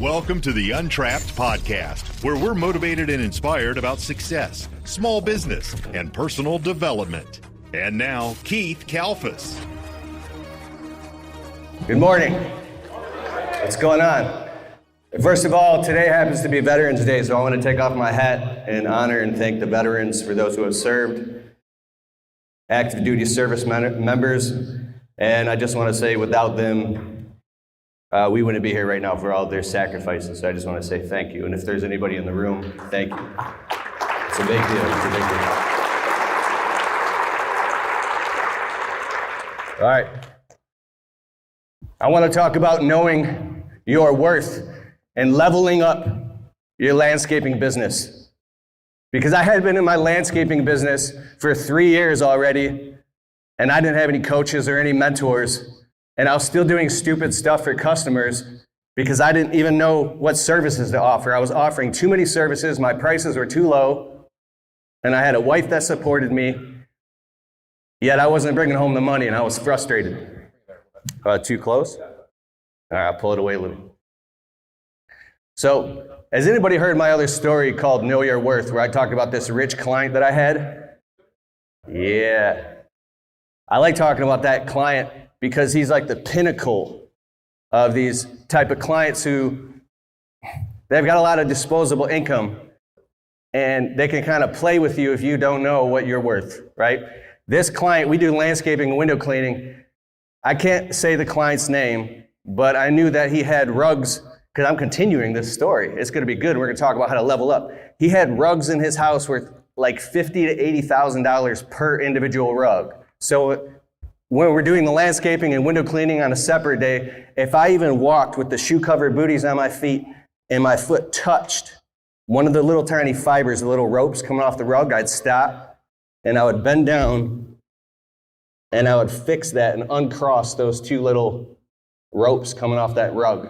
Welcome to the Untrapped Podcast, where we're motivated and inspired about success, small business, and personal development. And now, Keith Kalfas. Good morning. What's going on? First of all, today happens to be Veterans Day, so I want to take off my hat and honor and thank the veterans for those who have served, active duty service members, and I just want to say without them, we wouldn't be here right now for all of their sacrifices, so I just want to say thank you. And if there's anybody in the room, thank you. It's a big deal. It's a big deal. All right. I want to talk about knowing your worth and leveling up your landscaping business. Because I had been in my landscaping business for 3 years already, and I didn't have any coaches or any mentors. And I was still doing stupid stuff for customers because I didn't even know what services to offer. I was offering too many services, my prices were too low, and I had a wife that supported me, yet I wasn't bringing home the money, and I was frustrated. Too close? All right, I'll pull it away a little. So, has anybody heard my other story called Know Your Worth, where I talked about this rich client that I had? Yeah. I like talking about that client because he's like the pinnacle of these type of clients who, they've got a lot of disposable income and they can kind of play with you if you don't know what you're worth, right? This client, we do landscaping and window cleaning. I can't say the client's name, but I knew that he had rugs, because I'm continuing this story. It's going to be good. We're going to talk about how to level up. He had rugs in his house worth like $50,000 to $80,000 per individual rug. So when we're doing the landscaping and window cleaning on a separate day, if I even walked with the shoe-covered booties on my feet and my foot touched one of the little tiny fibers, the little ropes coming off the rug, I'd stop and I would bend down and I would fix that and uncross those two little ropes coming off that rug.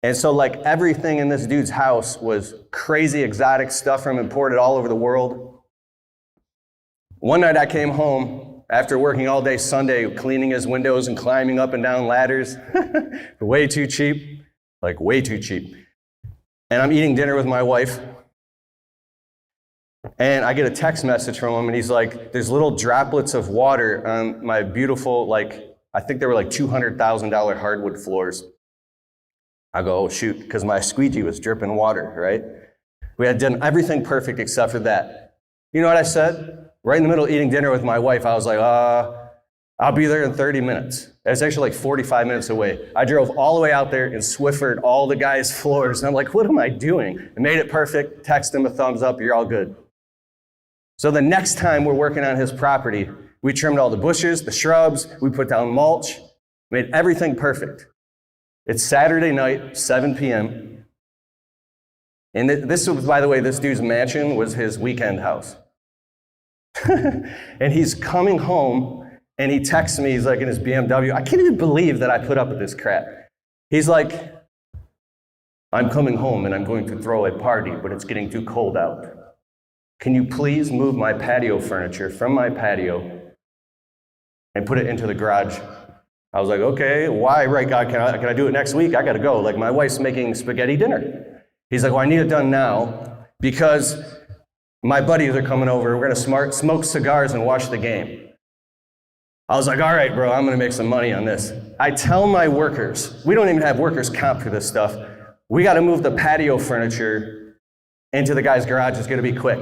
And so like everything in this dude's house was crazy exotic stuff from imported all over the world. One night I came home after working all day Sunday, cleaning his windows and climbing up and down ladders. Way too cheap, like way too cheap. And I'm eating dinner with my wife. And I get a text message from him and he's like, there's little droplets of water on my beautiful, like, I think they were like $200,000 hardwood floors. I go, oh shoot, because my squeegee was dripping water, right? We had done everything perfect except for that. You know what I said? Right in the middle of eating dinner with my wife, I was like, I'll be there in 30 minutes. It's actually like 45 minutes away. I drove all the way out there and Swiffered all the guys' floors. And I'm like, what am I doing? I made it perfect, text him a thumbs up, you're all good. So the next time we're working on his property, we trimmed all the bushes, the shrubs, we put down mulch, made everything perfect. It's Saturday night, 7 p.m. And this was, by the way, this dude's mansion was his weekend house. And he's coming home and he texts me, he's like in his BMW. I can't even believe that I put up with this crap. He's like, I'm coming home and I'm going to throw a party, but it's getting too cold out. Can you please move my patio furniture from my patio and put it into the garage? I was like, okay, why, right, God, can I do it next week? I gotta go, like my wife's making spaghetti dinner. He's like, well, I need it done now because my buddies are coming over, we're gonna smoke cigars and watch the game. I was like, all right, bro, I'm gonna make some money on this. I tell my workers, we don't even have workers comp for this stuff. We gotta move the patio furniture into the guy's garage, it's gonna be quick.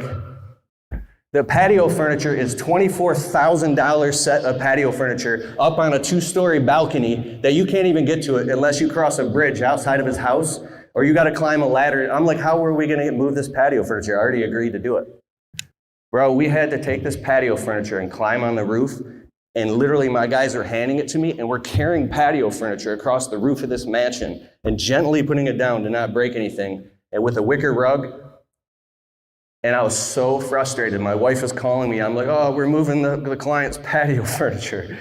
The patio furniture is $24,000 set of patio furniture up on a 2-story balcony that you can't even get to it unless you cross a bridge outside of his house or you got to climb a ladder. I'm like, how are we going to move this patio furniture? I already agreed to do it. Bro, we had to take this patio furniture and climb on the roof, and literally my guys are handing it to me, and we're carrying patio furniture across the roof of this mansion and gently putting it down to not break anything, and with a wicker rug. And I was so frustrated. My wife was calling me. I'm like, oh, we're moving the client's patio furniture.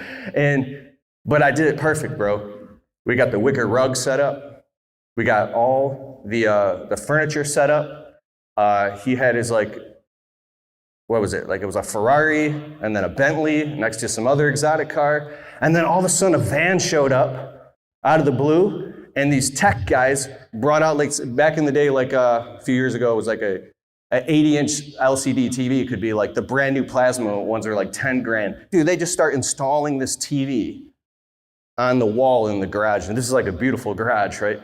But I did it perfect, bro. We got the wicker rug set up. We got all the furniture set up. He had his what was it? Like it was a Ferrari and then a Bentley next to some other exotic car. And then all of a sudden a van showed up out of the blue and these tech guys brought out, like back in the day, like a few years ago, it was like an 80-inch LCD TV. It could be like the brand new plasma ones are like 10 grand. Dude, they just start installing this TV on the wall in the garage. And this is like a beautiful garage, right?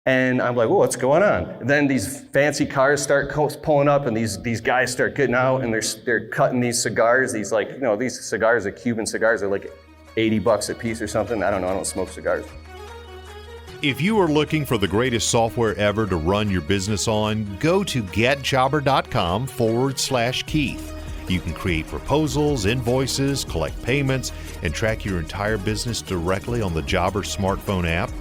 And I'm like, whoa, what's going on? And then these fancy cars start pulling up, and these guys start getting out, and they're cutting these cigars. These, like, you know, these cigars, the Cuban cigars, are like $80 a piece or something. I don't know, I don't smoke cigars. If you are looking for the greatest software ever to run your business on, go to getjobber.com/Keith. You can create proposals, invoices, collect payments, and track your entire business directly on the Jobber smartphone app.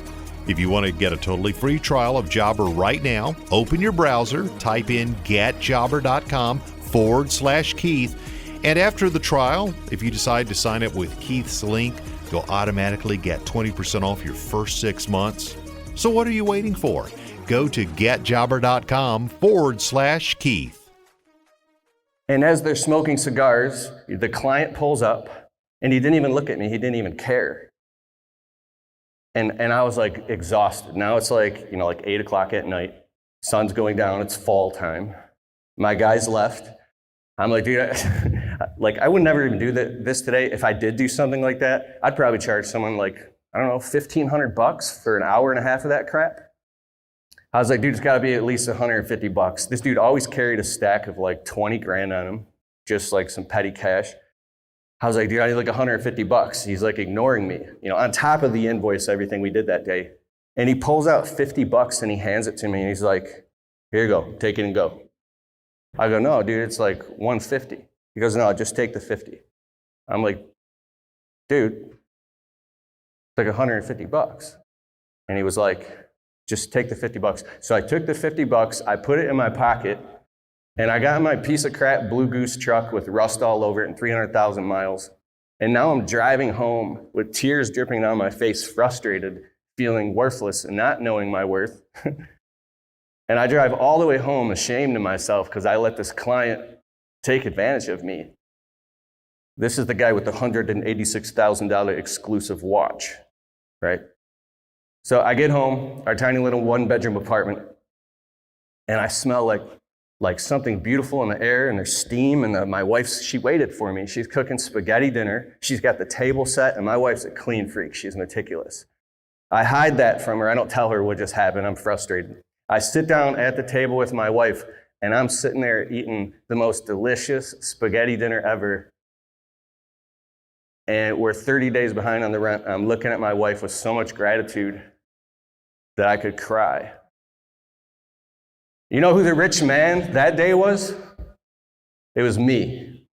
If you want to get a totally free trial of Jobber right now, open your browser, type in getjobber.com/Keith, and after the trial, if you decide to sign up with Keith's link, you'll automatically get 20% off your first 6 months. So what are you waiting for? Go to getjobber.com/Keith. And as they're smoking cigars, the client pulls up, and he didn't even look at me. He didn't even care. And I was like exhausted. Now it's like, you know, like 8 o'clock at night. Sun's going down. It's fall time. My guys left. I'm like, dude, like I would never even do this today. If I did do something like that, I'd probably charge someone like, I don't know, $1,500 for an hour and a half of that crap. I was like, dude, it's got to be at least $150. This dude always carried a stack of like 20 grand on him, just like some petty cash. I was like, dude, I need like $150. He's like ignoring me, you know, on top of the invoice, everything we did that day. And he pulls out $50 and he hands it to me, and he's like, here you go, take it and go. I go, no, dude, it's like $150. He goes, no, just take the 50. I'm like, dude, it's like $150. And he was like, just take the $50. So I took the $50, I put it in my pocket, and I got in my piece of crap Blue Goose truck with rust all over it and 300,000 miles. And now I'm driving home with tears dripping down my face, frustrated, feeling worthless and not knowing my worth. And I drive all the way home ashamed of myself because I let this client take advantage of me. This is the guy with the $186,000 exclusive watch, right? So I get home, our tiny little one-bedroom apartment, and I smell like something beautiful in the air, and there's steam, and my wife, she waited for me. She's cooking spaghetti dinner. She's got the table set, and my wife's a clean freak. She's meticulous. I hide that from her. I don't tell her what just happened. I'm frustrated. I sit down at the table with my wife, and I'm sitting there eating the most delicious spaghetti dinner ever. And we're 30 days behind on the rent. I'm looking at my wife with so much gratitude that I could cry. You know who the rich man that day was? It was me.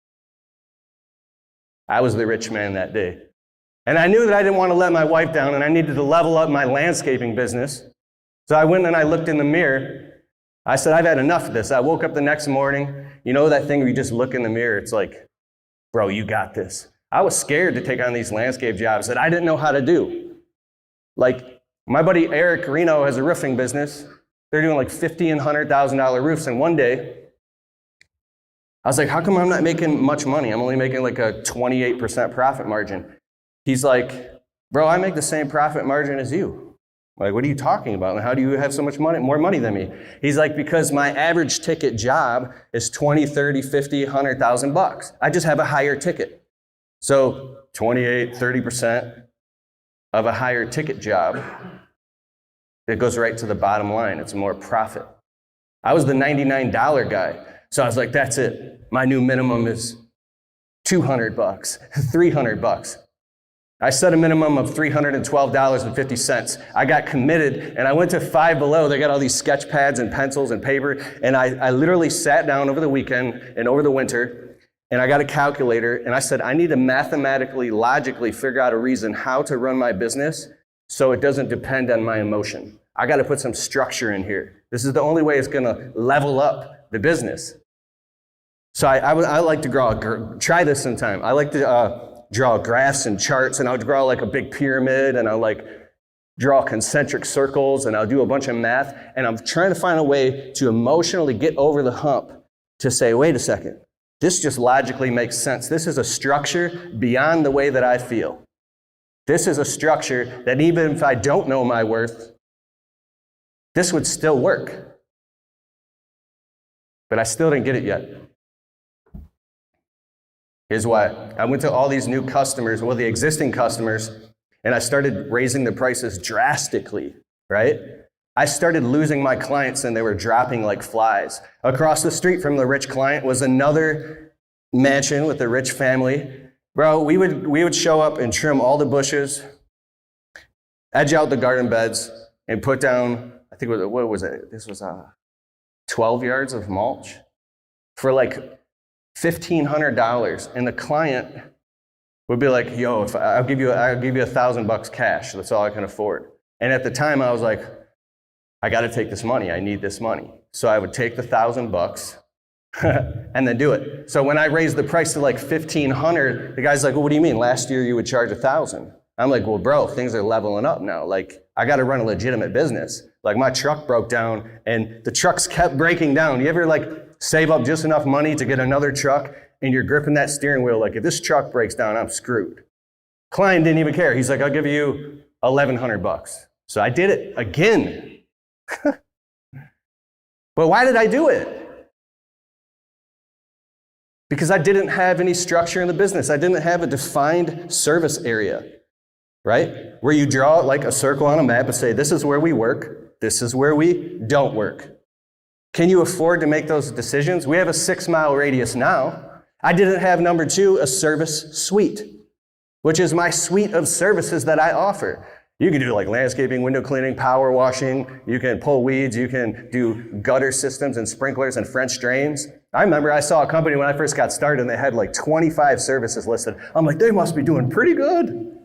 I was the rich man that day. And I knew that I didn't want to let my wife down, and I needed to level up my landscaping business. So I went and I looked in the mirror. I said, I've had enough of this. I woke up the next morning. You know that thing where you just look in the mirror? It's like, bro, you got this. I was scared to take on these landscape jobs that I didn't know how to do. Like, my buddy Eric Reno has a roofing business. They're doing like $50,000 and $100,000 roofs. And one day, I was like, how come I'm not making much money? I'm only making like a 28% profit margin. He's like, bro, I make the same profit margin as you. I'm like, what are you talking about? And how do you have so much money, more money than me? He's like, because my average ticket job is 20, 30, 50, 100,000 bucks. I just have a higher ticket. So 28, 30% of a higher ticket job, it goes right to the bottom line. It's more profit. I was the $99 guy. So I was like, that's it. My new minimum is $200, $300. I set a minimum of $312.50. I got committed, and I went to Five Below. They got all these sketch pads and pencils and paper, and I literally sat down over the weekend and over the winter, and I got a calculator, and I said, I need to mathematically, logically figure out a reason how to run my business so it doesn't depend on my emotion. I got to put some structure in here. This is the only way it's going to level up the business. So I like to try this sometime. I like to draw graphs and charts, and I'll draw like a big pyramid, and I'll like draw concentric circles, and I'll do a bunch of math, and I'm trying to find a way to emotionally get over the hump to say, wait a second, this just logically makes sense. This is a structure beyond the way that I feel. This is a structure that even if I don't know my worth, this would still work. But I still didn't get it yet. Here's why. I went to all these new customers, well, the existing customers, and I started raising the prices drastically, right? I started losing my clients and they were dropping like flies. Across the street from the rich client was another mansion with a rich family. Bro, we would show up and trim all the bushes, edge out the garden beds, and put down, I think, what was it? This was 12 yards of mulch for like $1,500, and the client would be like, yo, if I'll give you $1,000 cash. That's all I can afford. And at the time I was like, I got to take this money. I need this money. So I would take the $1,000 and then do it. So when I raised the price to like $1,500, the guy's like, well, what do you mean? Last year you would charge $1,000. I'm like, well, bro, things are leveling up now. Like, I got to run a legitimate business. Like, my truck broke down and the trucks kept breaking down. You ever like save up just enough money to get another truck and you're gripping that steering wheel like, if this truck breaks down, I'm screwed. Client didn't even care. He's like, I'll give you $1,100. So I did it again. But why did I do it? Because I didn't have any structure in the business. I didn't have a defined service area, right? Where you draw like a circle on a map and say, this is where we work, this is where we don't work. Can you afford to make those decisions? We have a 6-mile radius now. I didn't have, number 2, a service suite, which is my suite of services that I offer. You can do like landscaping, window cleaning, power washing. You can pull weeds. You can do gutter systems and sprinklers and French drains. I remember I saw a company when I first got started and they had like 25 services listed. I'm like, they must be doing pretty good.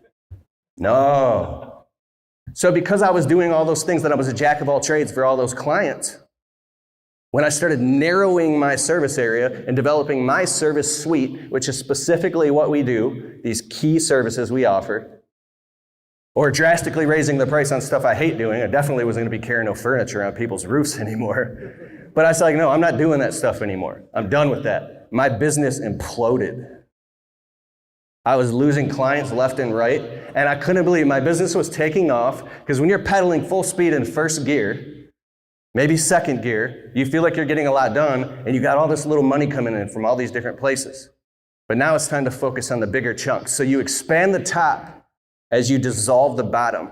No. So because I was doing all those things, that I was a jack of all trades for all those clients, when I started narrowing my service area and developing my service suite, which is specifically what we do, these key services we offer, or drastically raising the price on stuff I hate doing. I definitely wasn't going to be carrying no furniture on people's roofs anymore. But I was like, no, I'm not doing that stuff anymore. I'm done with that. My business imploded. I was losing clients left and right, and I couldn't believe my business was taking off, because when you're pedaling full speed in first gear, maybe second gear, you feel like you're getting a lot done, and you got all this little money coming in from all these different places. But now it's time to focus on the bigger chunks. So you expand the top as you dissolve the bottom.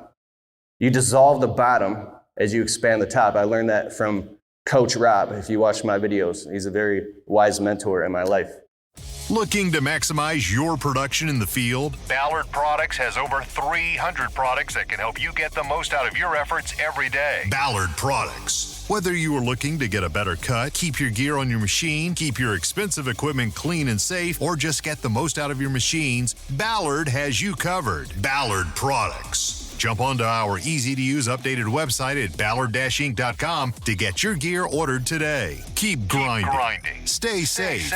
You dissolve the bottom as you expand the top. I learned that from Coach Rob. If you watch my videos, he's a very wise mentor in my life. Looking to maximize your production in the field? Ballard Products has over 300 products that can help you get the most out of your efforts every day. Ballard Products. Whether you are looking to get a better cut, keep your gear on your machine, keep your expensive equipment clean and safe, or just get the most out of your machines, Ballard has you covered. Ballard Products. Jump onto our easy-to-use updated website at ballard-inc.com to get your gear ordered today. Keep grinding. Stay safe.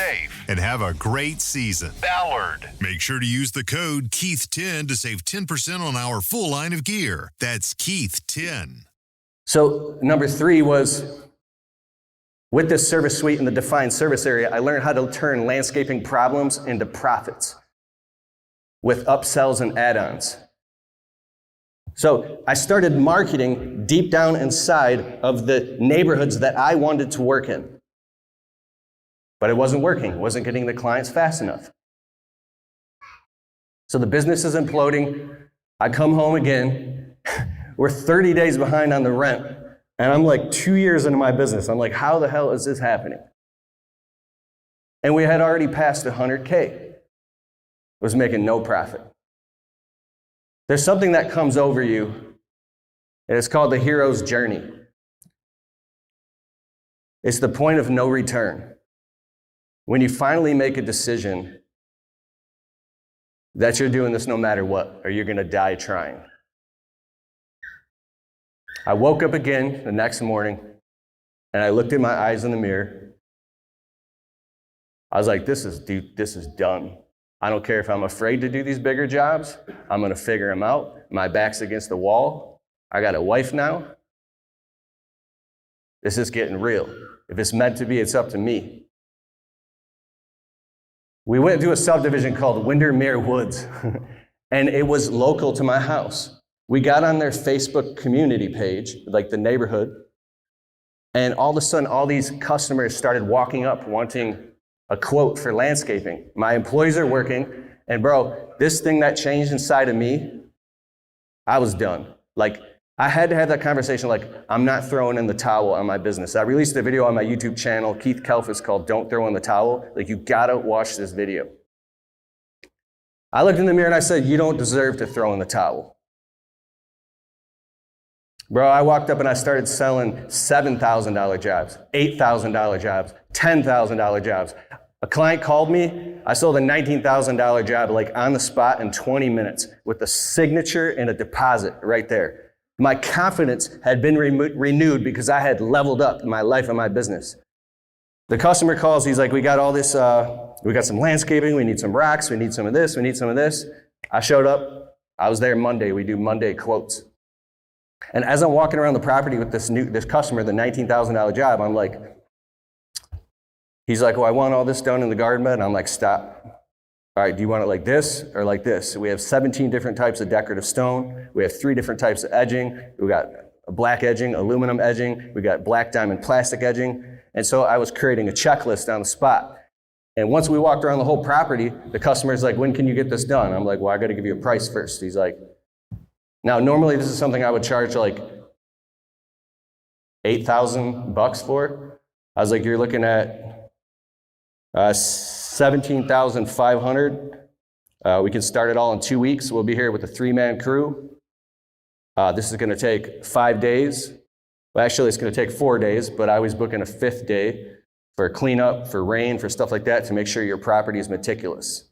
And have a great season. Ballard. Make sure to use the code Keith10 to save 10% on our full line of gear. That's Keith10. So number 3 was, with this service suite and the defined service area, I learned how to turn landscaping problems into profits with upsells and add-ons. So I started marketing deep down inside of the neighborhoods that I wanted to work in. But it wasn't working. It wasn't getting the clients fast enough. So the business is imploding. I come home again. We're 30 days behind on the rent. And I'm like 2 years into my business. I'm like, how the hell is this happening? And we had already passed 100K. Was making no profit. There's something that comes over you, and it's called the hero's journey. It's the point of no return. When you finally make a decision that you're doing this no matter what, or you're going to die trying. I woke up again the next morning, and I looked in my eyes in the mirror. I was like, this is done. I don't care if I'm afraid to do these bigger jobs. I'm going to figure them out. My back's against the wall. I got a wife now. This is getting real. If it's meant to be, it's up to me. We went to a subdivision called Windermere Woods, and it was local to my house. We got on their Facebook community page, like the neighborhood, And all of a sudden, all these customers started walking up wanting a quote for landscaping. My employees are working, and bro, this thing that changed inside of me, I was done. Like, I had to have that conversation, like, I'm not throwing in the towel on my business. I released a video on my YouTube channel, Keith Kalfas, called Don't Throw in the Towel. Like, you gotta watch this video. I looked in the mirror and I said, you don't deserve to throw in the towel. Bro, I walked up and I started selling $7,000 jobs, $8,000 jobs, $10,000 jobs. A client called me, I sold a $19,000 job like on the spot in 20 minutes with a signature and a deposit right there. My confidence had been renewed because I had leveled up in my life and my business. The customer calls, he's like, we got all this, we got some landscaping, we need some rocks, we need some of this, we need some of this. I showed up, I was there Monday, we do Monday quotes. And as I'm walking around the property with this customer, the $19,000 job, I'm like, he's like, well, I want all this done in the garden bed. And I'm like, stop. All right, do you want it like this or like this? So we have 17 different types of decorative stone. We have 3 different types of edging. We got a black edging, aluminum edging. We got black diamond plastic edging. And so I was creating a checklist on the spot. And once we walked around the whole property, the customer's like, when can you get this done? I'm like, well, I got to give you a price first. He's like, now, normally this is something I would charge like $8,000 for. I was like, you're looking at $17,500. We can start it all in 2 weeks. We'll be here with a 3-man crew. This is going to take 5 days. Well, actually, it's going to take 4 days, but I was booking a 5th day for cleanup, for rain, for stuff like that to make sure your property is meticulous.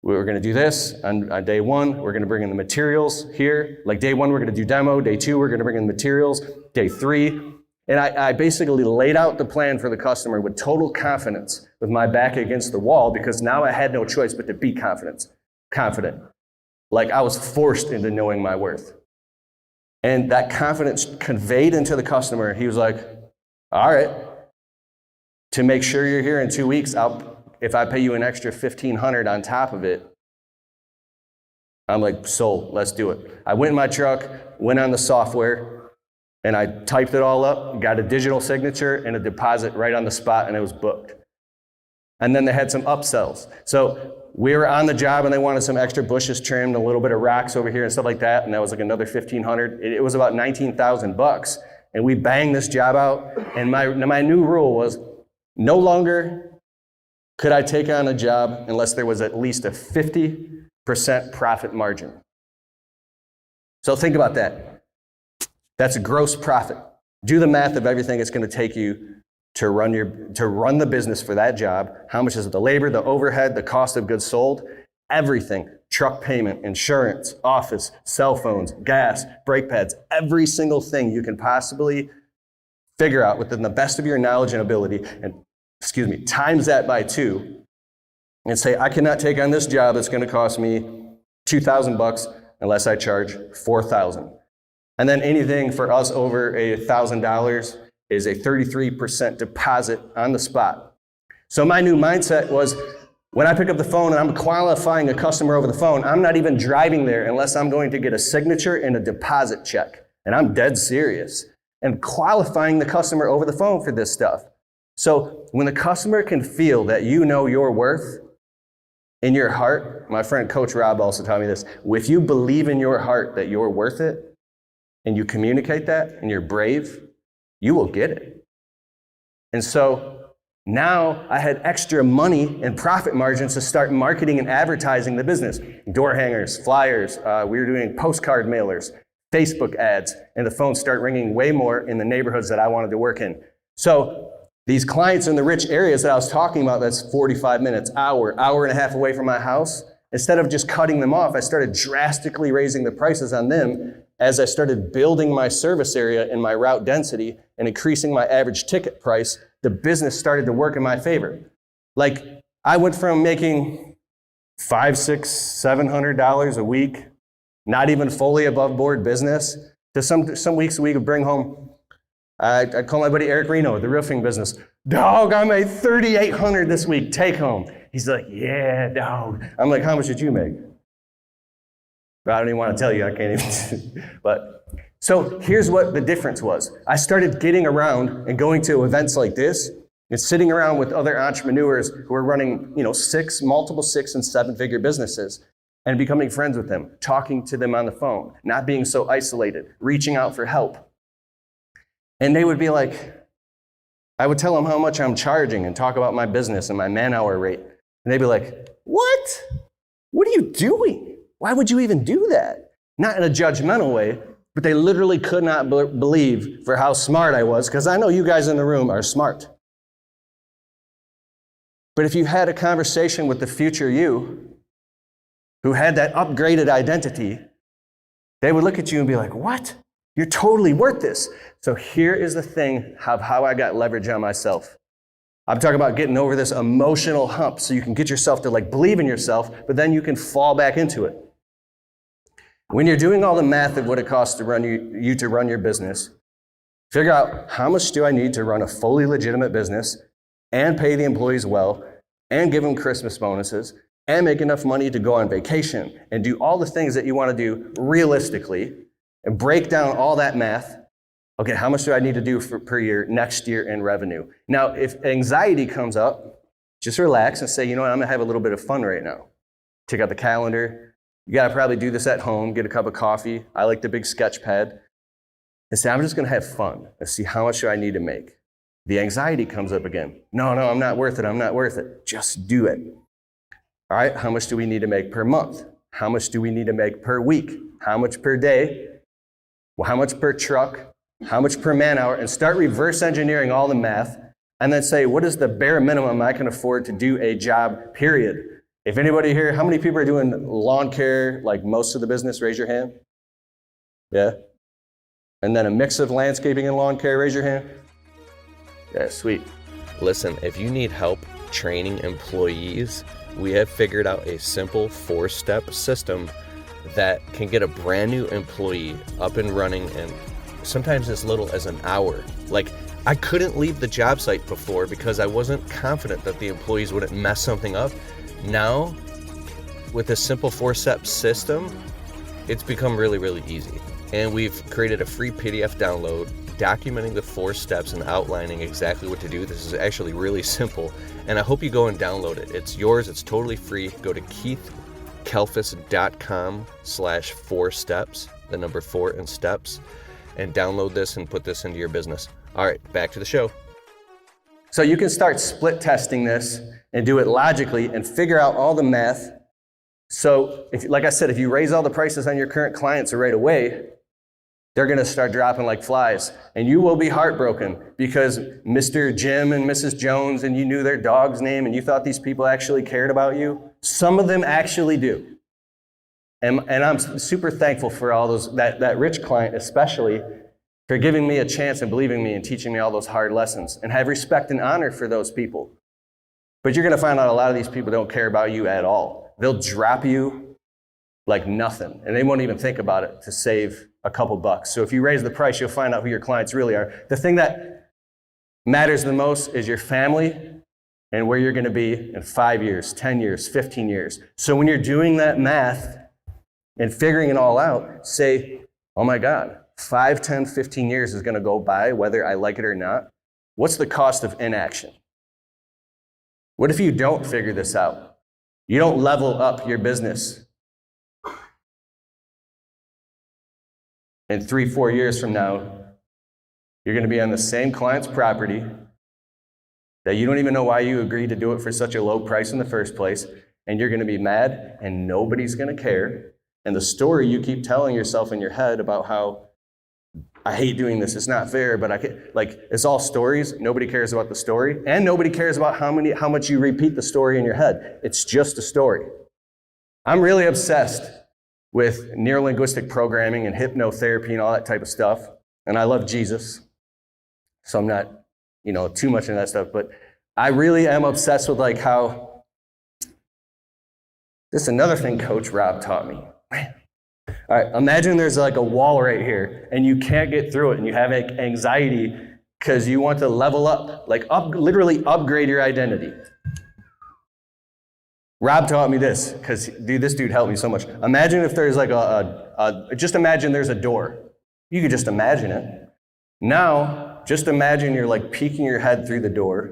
We were going to do this on day 1. We're going to bring in the materials here. Like day 1, we're going to do demo. Day 2, we're going to bring in the materials. Day 3, and I basically laid out the plan for the customer with total confidence, with my back against the wall, because now I had no choice but to be confident. Like I was forced into knowing my worth. And that confidence conveyed into the customer. He was like, all right, to make sure you're here in 2 weeks, if I pay you an extra $1,500 on top of it, I'm like, sold, let's do it. I went in my truck, went on the software, and I typed it all up, got a digital signature and a deposit right on the spot, and it was booked. And then they had some upsells. So we were on the job and they wanted some extra bushes trimmed, a little bit of rocks over here and stuff like that, and that was like another $1,500. It was about $19,000. And we banged this job out, and my new rule was no longer could I take on a job unless there was at least a 50% profit margin. So think about that. That's a gross profit. Do the math of everything it's going to take you to run the business for that job. How much is it? The labor, the overhead, the cost of goods sold, everything. Truck payment, insurance, office, cell phones, gas, brake pads, every single thing you can possibly figure out within the best of your knowledge and ability, and times that by 2, and say, I cannot take on this job that's going to cost me $2,000 unless I charge $4,000. And then anything for us over $1,000 is a 33% deposit on the spot. So my new mindset was, when I pick up the phone and I'm qualifying a customer over the phone, I'm not even driving there unless I'm going to get a signature and a deposit check. And I'm dead serious. And qualifying the customer over the phone for this stuff. So when the customer can feel that you know your worth in your heart, my friend Coach Rob also taught me this, if you believe in your heart that you're worth it, and you communicate that, and you're brave, you will get it. And so now I had extra money and profit margins to start marketing and advertising the business. Door hangers, flyers, we were doing postcard mailers, Facebook ads, and the phones start ringing way more in the neighborhoods that I wanted to work in. So these clients in the rich areas that I was talking about, that's 45 minutes, hour and a half away from my house, instead of just cutting them off, I started drastically raising the prices on them as I started building my service area and my route density and increasing my average ticket price. The business started to work in my favor. Like, I went from making $500, $600, $700 a week, not even fully above board business, to some weeks we could bring home, I call my buddy Eric Reno, the roofing business. Dog, I made $3,800 this week, take home. He's like, yeah, dog. I'm like, how much did you make? But I don't even want to tell you, I can't even. But so here's what the difference was. I started getting around and going to events like this and sitting around with other entrepreneurs who are running, multiple 6 and 7 figure businesses and becoming friends with them, talking to them on the phone, not being so isolated, reaching out for help. And they would be like, I would tell them how much I'm charging and talk about my business and my man-hour rate. And they'd be like, what? What are you doing? Why would you even do that? Not in a judgmental way, but they literally could not believe for how smart I was, because I know you guys in the room are smart. But if you had a conversation with the future you, who had that upgraded identity, they would look at you and be like, what? You're totally worth this. So here is the thing of how I got leverage on myself. I'm talking about getting over this emotional hump so you can get yourself to believe in yourself, but then you can fall back into it. When you're doing all the math of what it costs to run you to run your business, figure out how much do I need to run a fully legitimate business and pay the employees well and give them Christmas bonuses and make enough money to go on vacation and do all the things that you want to do realistically and break down all that math. Okay, how much do I need to do per year next year in revenue? Now, if anxiety comes up, just relax and say, I'm going to have a little bit of fun right now. Take out the calendar. You got to probably do this at home, get a cup of coffee. I like the big sketch pad. And say, I'm just going to have fun and see how much do I need to make. The anxiety comes up again. No, I'm not worth it. I'm not worth it. Just do it. All right, how much do we need to make per month? How much do we need to make per week? How much per day? Well, how much per truck? How much per man hour? And start reverse engineering all the math and then say, what is the bare minimum I can afford to do a job, period? If anybody here, how many people are doing lawn care, like most of the business? Raise your hand. Yeah? And then a mix of landscaping and lawn care, raise your hand. Yeah, sweet. Listen, if you need help training employees, we have figured out a simple 4-step system that can get a brand new employee up and running in sometimes as little as an hour. I couldn't leave the job site before because I wasn't confident that the employees wouldn't mess something up. Now, with this simple 4-step system, it's become really, really easy. And we've created a free PDF download documenting the 4 steps and outlining exactly what to do. This is actually really simple, and I hope you go and download it. It's yours. It's totally free. Go to keithkalfas.com/4steps, the number 4 and steps, and download this and put this into your business. All right, back to the show. So you can start split testing this and do it logically and figure out all the math. So, like I said, if you raise all the prices on your current clients right away, they're going to start dropping like flies. And you will be heartbroken because Mr. Jim and Mrs. Jones, and you knew their dog's name and you thought these people actually cared about you. Some of them actually do. And I'm super thankful for all those, that rich client especially, for giving me a chance and believing me and teaching me all those hard lessons, and have respect and honor for those people. But you're going to find out a lot of these people don't care about you at all. They'll drop you like nothing, and they won't even think about it to save a couple bucks. So if you raise the price, you'll find out who your clients really are. The thing that matters the most is your family and where you're going to be in 5 years, 10 years, 15 years. So when you're doing that math and figuring it all out, say, oh my God, 5, 10, 15 years is going to go by whether I like it or not. What's the cost of inaction? What if you don't figure this out? You don't level up your business. In 3, 4 years from now, you're going to be on the same client's property that you don't even know why you agreed to do it for such a low price in the first place, and you're going to be mad and nobody's going to care. And the story you keep telling yourself in your head about how I hate doing this, it's not fair, but it's all stories. Nobody cares about the story, and nobody cares about how much you repeat the story in your head. It's just a story. I'm really obsessed with neurolinguistic programming and hypnotherapy and all that type of stuff. And I love Jesus, so I'm not, too much into that stuff. But I really am obsessed with how, this is another thing Coach Rob taught me. Man. All right, imagine there's a wall right here, and you can't get through it, and you have anxiety because you want to level up, literally upgrade your identity. Rob taught me this, because this dude helped me so much. Imagine if there's like just imagine there's a door. You could just imagine it. Now, just imagine you're like peeking your head through the door.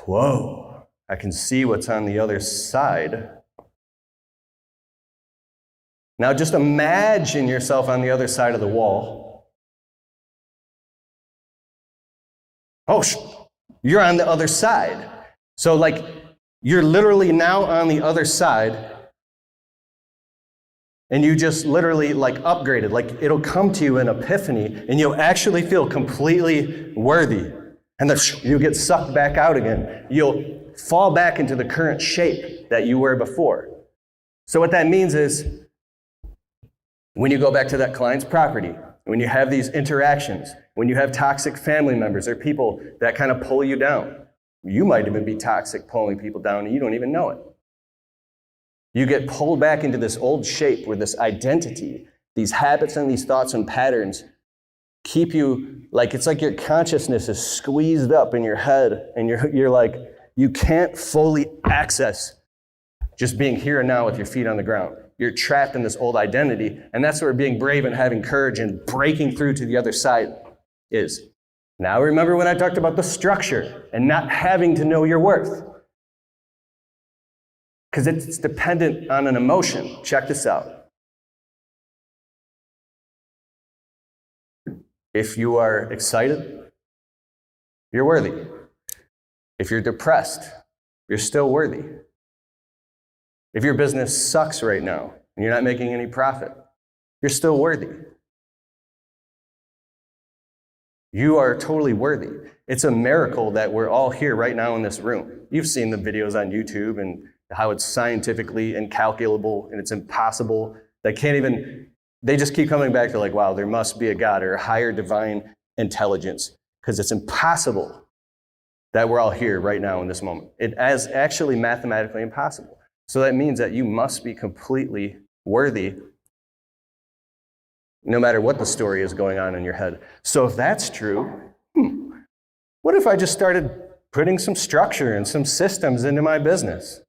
Whoa, I can see what's on the other side. Now just imagine yourself on the other side of the wall. Oh, you're on the other side. So like, you're literally now on the other side, and you just literally like upgraded. Like it'll come to you in epiphany, and you'll actually feel completely worthy. And then you'll get sucked back out again. You'll fall back into the current shape that you were before. So what that means is, when you go back to that client's property, when you have these interactions, when you have toxic family members or people that kind of pull you down, you might even be toxic, pulling people down, and you don't even know it. You get pulled back into this old shape where this identity, these habits and these thoughts and patterns keep you, like it's like your consciousness is squeezed up in your head, and you're like, you can't fully access just being here and now with your feet on the ground. You're trapped in this old identity, and that's where being brave and having courage and breaking through to the other side is. Now remember when I talked about the structure and not having to know your worth? Because it's dependent on an emotion. Check this out. If you are excited, you're worthy. If you're depressed, you're still worthy. If your business sucks right now and you're not making any profit, you're still worthy. You are totally worthy. It's a miracle that we're all here right now in this room. You've seen the videos on YouTube and how it's scientifically incalculable and it's impossible. They just keep coming back to like, wow, there must be a God or a higher divine intelligence, because it's impossible that we're all here right now in this moment. It is actually mathematically impossible. So that means that you must be completely worthy no matter what the story is going on in your head. So if that's true, what if I just started putting some structure and some systems into my business?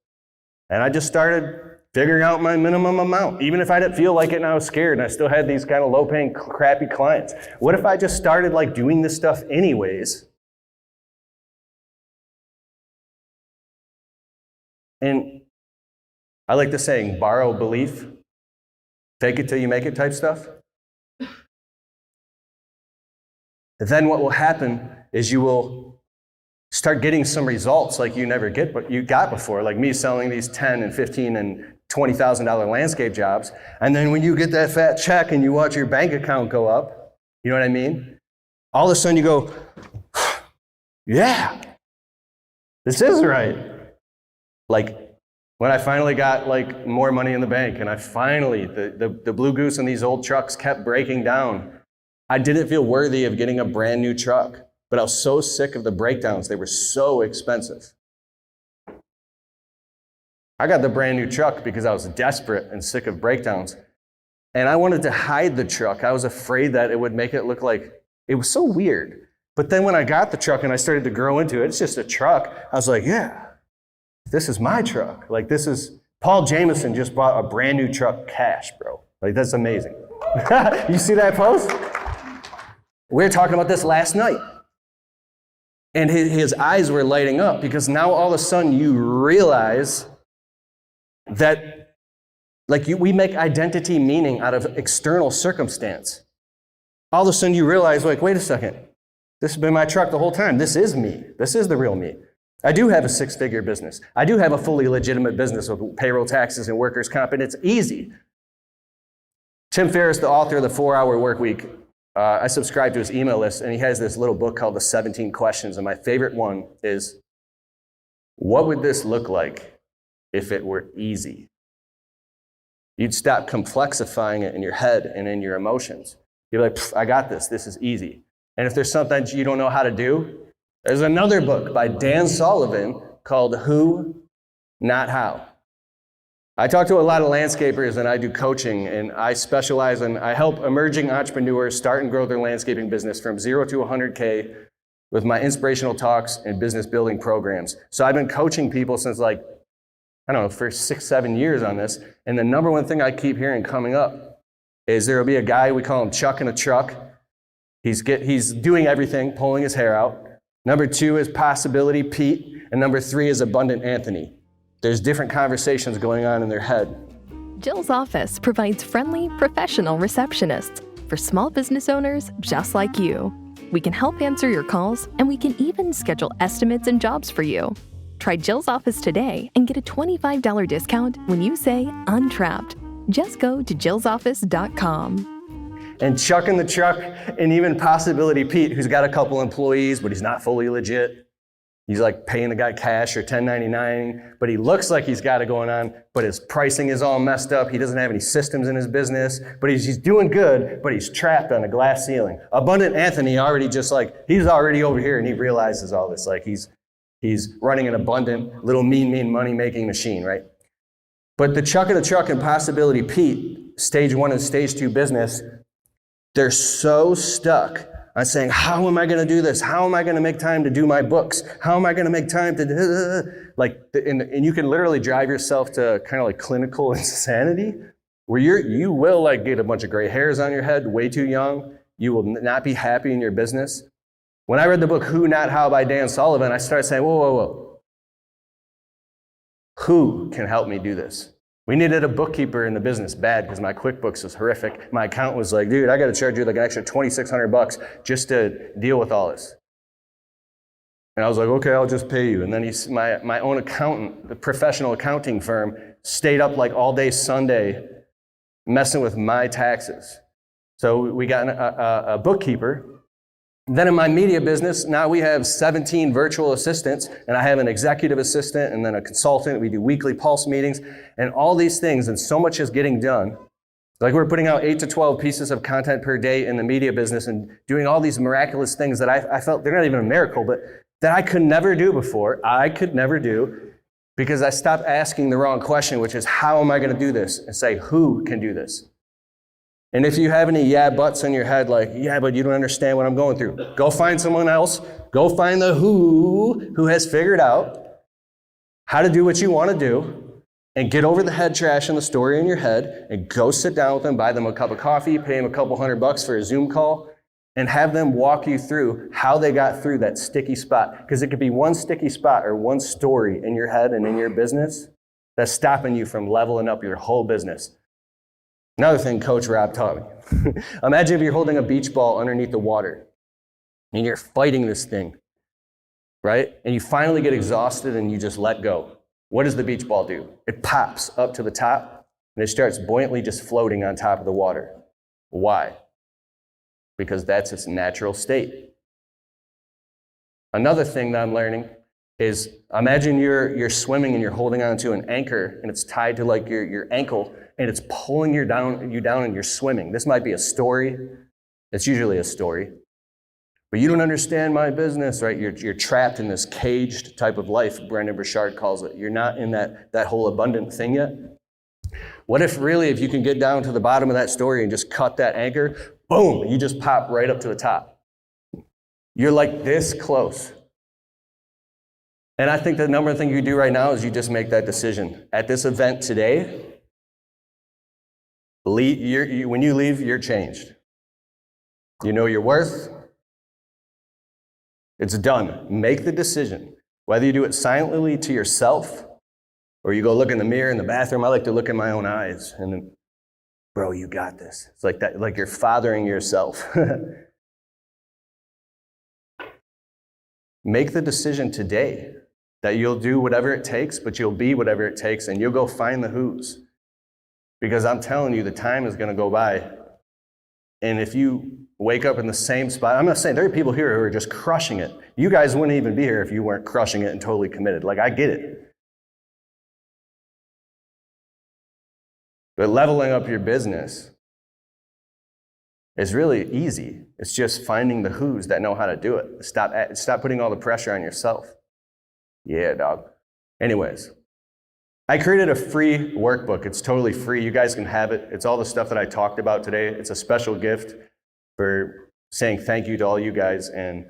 And I just started figuring out my minimum amount, even if I didn't feel like it and I was scared and I still had these kind of low-paying, crappy clients. What if I just started like doing this stuff anyways? And I like the saying, borrow belief, fake it till you make it type stuff. Then what will happen is you will start getting some results like you never got before, like me selling these $10 and $15 and $20,000 landscape jobs. And then when you get that fat check and you watch your bank account go up, you know what I mean? All of a sudden you go, yeah, this is right. Like, when I finally got like more money in the bank and I finally, the blue goose in these old trucks kept breaking down, I didn't feel worthy of getting a brand new truck, but I was so sick of the breakdowns. They were so expensive. I got the brand new truck because I was desperate and sick of breakdowns. And I wanted to hide the truck. I was afraid that it would make it look like, it was so weird. But then when I got the truck and I started to grow into it, it's just a truck. I was like, yeah. This is my truck. Like Paul Jameson just bought a brand new truck cash, bro. Like that's amazing. You see that post? We were talking about this last night. And his eyes were lighting up because now all of a sudden you realize that we make identity meaning out of external circumstance. All of a sudden you realize like, wait a second, this has been my truck the whole time. This is me. This is the real me. I do have a 6-figure business. I do have a fully legitimate business with payroll taxes and workers' comp, and it's easy. Tim Ferriss, the author of the 4-Hour Workweek, I subscribe to his email list, and he has this little book called The 17 Questions, and my favorite one is, what would this look like if it were easy? You'd stop complexifying it in your head and in your emotions. You're like, I got this. This is easy. And if there's something you don't know how to do, there's another book by Dan Sullivan called Who, Not How. I talk to a lot of landscapers and I do coaching, and I specialize in, I help emerging entrepreneurs start and grow their landscaping business from 0 to 100K with my inspirational talks and business building programs. So I've been coaching people since like, I don't know, for 6-7 years on this. And the number one thing I keep hearing coming up is there'll be a guy, we call him Chuck in a truck. He's doing everything, pulling his hair out. Number 2 is Possibility Pete. And number 3 is Abundant Anthony. There's different conversations going on in their head. Jill's office provides friendly, professional receptionists for small business owners just like you. We can help answer your calls, and we can even schedule estimates and jobs for you. Try Jill's office today and get a $25 discount when you say Untrapped. Just go to jillsoffice.com. And Chuck in the truck, and even Possibility Pete, who's got a couple employees, but he's not fully legit. He's like paying the guy cash or 1099, but he looks like he's got it going on, but his pricing is all messed up. He doesn't have any systems in his business, but he's doing good, but he's trapped on a glass ceiling. Abundant Anthony he's already over here and he realizes all this. Like he's running an abundant little mean money-making machine, right? But the Chuck in the truck and Possibility Pete, stage 1 and stage 2 business, they're so stuck on saying, how am I going to do this? How am I going to make time to do my books? How am I going to make time to and you can literally drive yourself to kind of like clinical insanity, where you will like get a bunch of gray hairs on your head way too young. You will not be happy in your business. When I read the book Who Not How by Dan Sullivan, I started saying, whoa. Who can help me do this? We needed a bookkeeper in the business bad because my QuickBooks was horrific. My accountant was like, dude, I got to charge you like an extra $2,600 just to deal with all this. And I was like, okay, I'll just pay you. And then my own accountant, the professional accounting firm, stayed up like all day Sunday messing with my taxes. So we got a bookkeeper. Then in my media business, now we have 17 virtual assistants, and I have an executive assistant and then a consultant. We do weekly pulse meetings and all these things, and so much is getting done. Like we're putting out 8 to 12 pieces of content per day in the media business and doing all these miraculous things that I felt, they're not even a miracle, but that I could never do before. I could never do because I stopped asking the wrong question, which is, how am I going to do this? And say, who can do this? And if you have any yeah buts in your head, like, yeah, but you don't understand what I'm going through, go find someone else. Go find the who has figured out how to do what you want to do, and get over the head trash and the story in your head, and go sit down with them, buy them a cup of coffee, pay them a couple $100 for a Zoom call, and have them walk you through how they got through that sticky spot. Because it could be one sticky spot or one story in your head and in your business that's stopping you from leveling up your whole business. Another thing Coach Rob taught me. Imagine if you're holding a beach ball underneath the water and you're fighting this thing, right? And you finally get exhausted and you just let go. What does the beach ball do? It pops up to the top and it starts buoyantly just floating on top of the water. Why? Because that's its natural state. Another thing that I'm learning is, imagine you're swimming and you're holding onto an anchor and it's tied to like your ankle, and it's pulling you down and you're swimming. This might be a story. It's usually a story. But you don't understand my business, right? You're trapped in this caged type of life, Brendon Burchard calls it. You're not in that whole abundant thing yet. What if you can get down to the bottom of that story and just cut that anchor, boom, you just pop right up to the top. You're like this close. And I think the number one thing you do right now is you just make that decision. At this event today, when you leave, you're changed. You know your worth. It's done. Make the decision. Whether you do it silently to yourself or you go look in the mirror in the bathroom. I like to look in my own eyes and then, bro, you got this. It's like that, like you're fathering yourself. Make the decision today that you'll do whatever it takes, but you'll be whatever it takes, and you'll go find the who's. Because I'm telling you, the time is going to go by. And if you wake up in the same spot, I'm not saying there are people here who are just crushing it. You guys wouldn't even be here if you weren't crushing it and totally committed. Like, I get it. But leveling up your business is really easy. It's just finding the who's that know how to do it. Stop putting all the pressure on yourself. Yeah, dog. Anyways. I created a free workbook. It's totally free. You guys can have it. It's all the stuff that I talked about today. It's a special gift for saying thank you to all you guys. And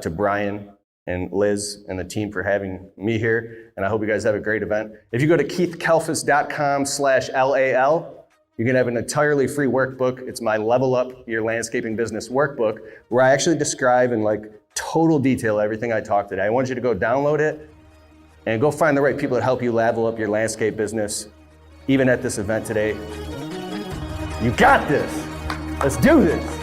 to Brian and Liz and the team for having me here. And I hope you guys have a great event. If you go to keithkalfas.com/LAL, you can have an entirely free workbook. It's my Level Up Your Landscaping Business workbook, where I actually describe in like total detail everything I talked today. I want you to go download it and go find the right people to help you level up your landscape business, even at this event today. You got this. Let's do this.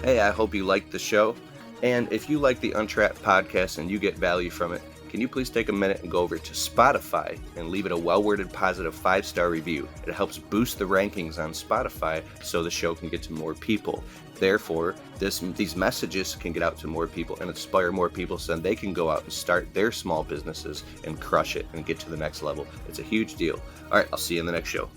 Hey, I hope you liked the show. And if you like the Untrapped podcast and you get value from it, can you please take a minute and go over to Spotify and leave it a well-worded positive 5-star review? It helps boost the rankings on Spotify so the show can get to more people. Therefore, these messages can get out to more people and inspire more people so then they can go out and start their small businesses and crush it and get to the next level. It's a huge deal. All right, I'll see you in the next show.